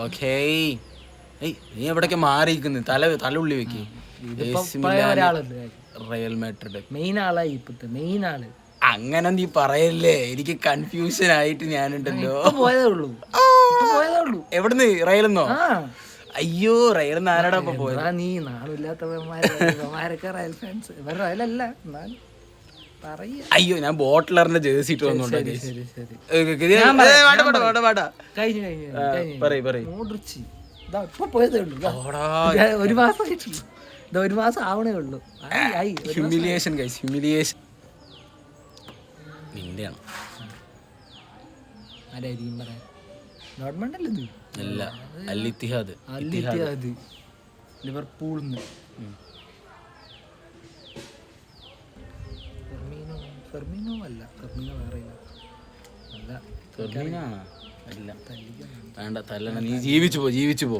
Okay. നീ എവിടേക്ക് മാറിയിരിക്കുന്നു? തല ഉള്ളി വെക്ക്. റയൽ മാഡ്രിഡ് മെയിൻ ആളായി ഇപ്പത്തെ മെയിൻ ആള്. അങ്ങനെ നീ പറയല്ലേ, എനിക്ക് കൺഫ്യൂഷൻ ആയിട്ട് ഞാനുണ്ടല്ലോ. പോയതേ ഉള്ളൂ. എവിടുന്ന്? റയലെന്നോ? അയ്യോ, റയൽ ആരാടാ പോയത്? നീ നാളില്ലാത്തവന്മാരൊക്കെ റയൽ ഫാൻസ്. ഇവർ റയലല്ല എന്നാലും പറയാ. അയ്യോ, ഞാൻ ബോട്ട്ലറിന്റെ ജേഴ്സി ഇട്ട് വന്നോണ്ടാ. പോയതേ ഉള്ളൂ. ഒരു മാസം കിട്ടി. ഒരു മാസം ആവണേ ഉള്ളൂ. Humiliation guys, humiliation. നിന്റെയാണ് ആരായിരിക്കും പറയാൻ? ഗവൺമെന്റ് അല്ലേ ഇത്? അല്ല, അൽ ഇത്തിഹാദ്. ലിവർപൂളിന്ന് ഫെർമിനോ അല്ല, ഫെർമിനോ വേറെ അല്ല. അല്ല, വേണ്ട തല്ലണ. നീ ജീവിച്ചു പോ.